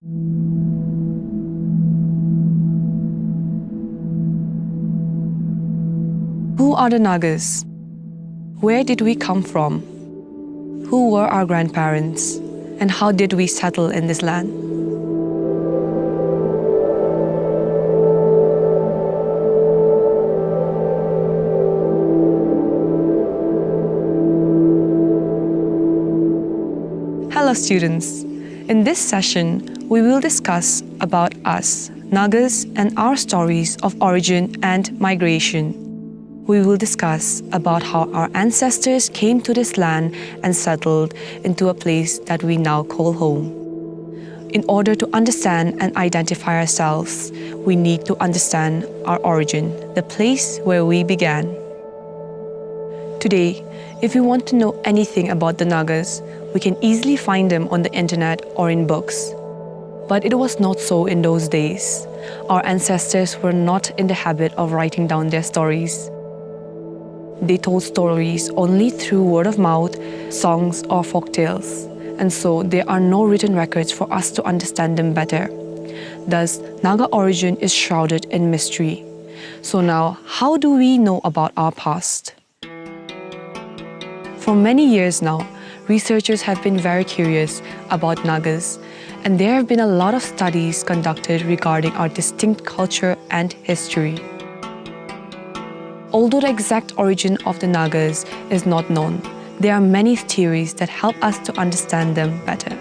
Who are the Nagas? Where did we come from? Who were our grandparents? And how did we settle in this land? Hello students! In this session, we will discuss about us, Nagas, and our stories of origin and migration. We will discuss about how our ancestors came to this land and settled into a place that we now call home. In order to understand and identify ourselves, we need to understand our origin, the place where we began. Today, if you want to know anything about the Nagas, we can easily find them on the internet or in books. But it was not so in those days. Our ancestors were not in the habit of writing down their stories. They told stories only through word of mouth, songs or folk tales, and so there are no written records for us to understand them better. Thus, Naga origin is shrouded in mystery. So now, how do we know about our past? For many years now, researchers have been very curious about Nagas, and there have been a lot of studies conducted regarding our distinct culture and history. Although the exact origin of the Nagas is not known, there are many theories that help us to understand them better.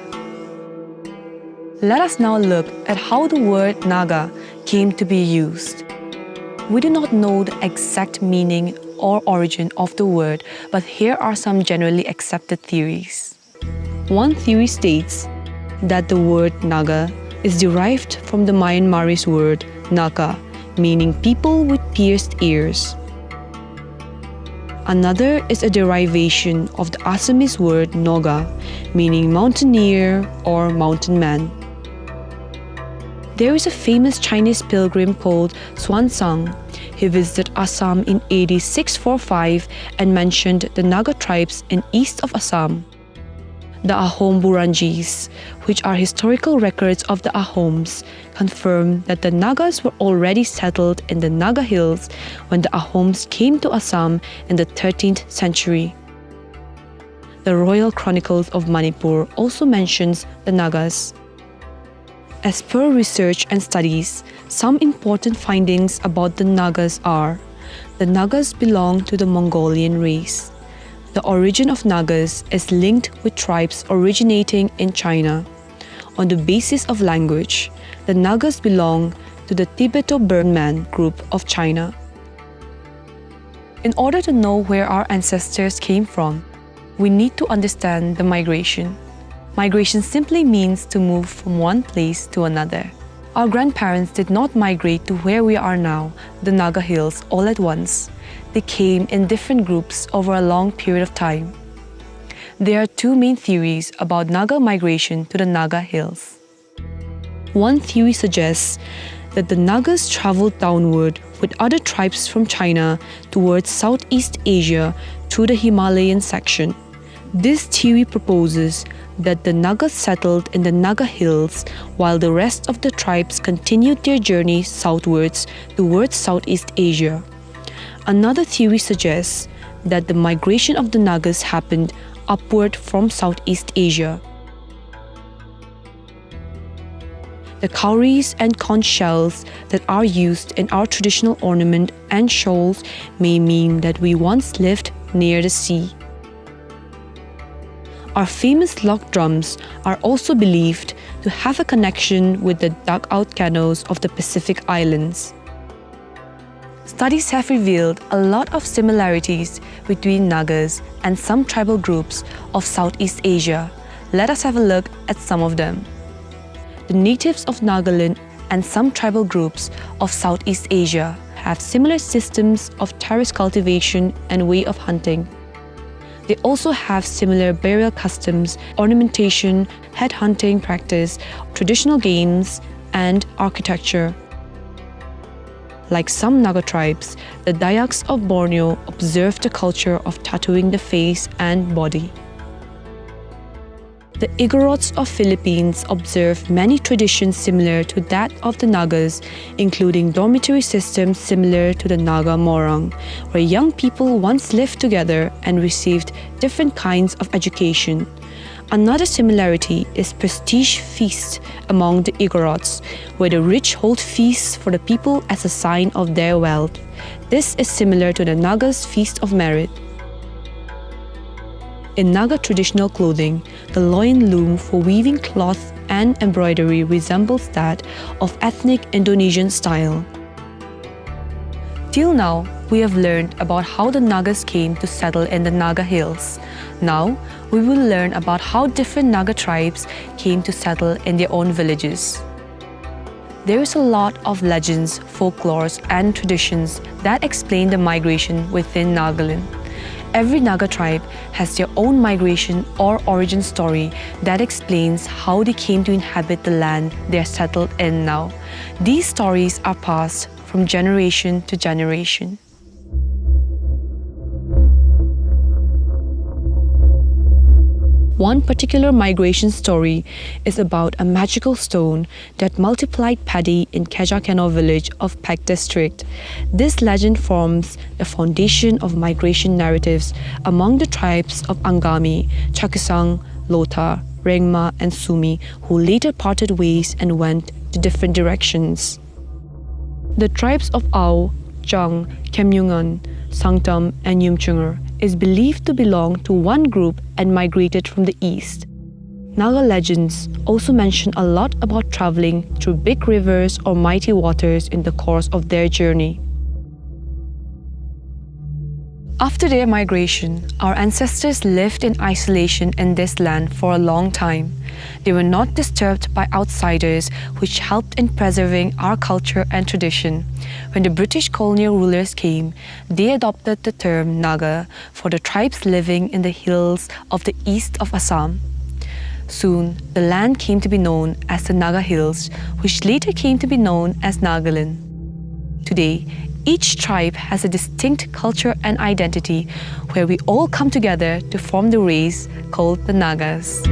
Let us now look at how the word Naga came to be used. We do not know the exact meaning or origin of the word, but here are some generally accepted theories. One theory states that the word Naga is derived from the Myanmarese word Naga, meaning people with pierced ears. Another is a derivation of the Assamese word Noga, meaning mountaineer or mountain man. There is a famous Chinese pilgrim called Xuanzang. He visited Assam in AD 645 and mentioned the Naga tribes in east of Assam. The Ahom Buranjis, which are historical records of the Ahoms, confirm that the Nagas were already settled in the Naga Hills when the Ahoms came to Assam in the 13th century. The Royal Chronicles of Manipur also mentions the Nagas. As per research and studies, some important findings about the Nagas are: the Nagas belong to the Mongolian race. The origin of Nagas is linked with tribes originating in China. On the basis of language, the Nagas belong to the Tibeto-Burman group of China. In order to know where our ancestors came from, we need to understand the migration. Migration simply means to move from one place to another. Our grandparents did not migrate to where we are now, the Naga Hills, all at once. They came in different groups over a long period of time. There are two main theories about Naga migration to the Naga Hills. One theory suggests that the Nagas traveled downward with other tribes from China towards Southeast Asia through the Himalayan section. This theory proposes that the Nagas settled in the Naga Hills while the rest of the tribes continued their journey southwards towards Southeast Asia. Another theory suggests that the migration of the Nagas happened upward from Southeast Asia. The cowries and conch shells that are used in our traditional ornament and shawls may mean that we once lived near the sea. Our famous lock drums are also believed to have a connection with the dugout canoes of the Pacific Islands. Studies have revealed a lot of similarities between Nagas and some tribal groups of Southeast Asia. Let us have a look at some of them. The natives of Nagaland and some tribal groups of Southeast Asia have similar systems of terrace cultivation and way of hunting. They also have similar burial customs, ornamentation, head hunting practice, traditional games, and architecture. Like some Naga tribes, the Dayaks of Borneo observe the culture of tattooing the face and body. The Igorots of Philippines observe many traditions similar to that of the Nagas, including dormitory systems similar to the Naga Morang, where young people once lived together and received different kinds of education. Another similarity is prestige feasts among the Igorots, where the rich hold feasts for the people as a sign of their wealth. This is similar to the Nagas' Feast of Merit. In Naga traditional clothing, the loin loom for weaving cloth and embroidery resembles that of ethnic Indonesian style. Till now, we have learned about how the Nagas came to settle in the Naga Hills. Now, we will learn about how different Naga tribes came to settle in their own villages. There is a lot of legends, folklores, and traditions that explain the migration within Nagaland. Every Naga tribe has their own migration or origin story that explains how they came to inhabit the land they are settled in now. These stories are passed from generation to generation. One particular migration story is about a magical stone that multiplied paddy in Kejakeno village of Pek district. This legend forms the foundation of migration narratives among the tribes of Angami, Chakisang, Lota, Rengma, and Sumi, who later parted ways and went to different directions. The tribes of Ao, Chang, Kemyungan, Sangtam, and Yumchungur is believed to belong to one group and migrated from the east. Naga legends also mention a lot about traveling through big rivers or mighty waters in the course of their journey. After their migration, our ancestors lived in isolation in this land for a long time. They were not disturbed by outsiders, which helped in preserving our culture and tradition. When the British colonial rulers came, they adopted the term Naga for the tribes living in the hills of the east of Assam. Soon, the land came to be known as the Naga Hills, which later came to be known as Nagaland. Today, each tribe has a distinct culture and identity where we all come together to form the race called the Nagas.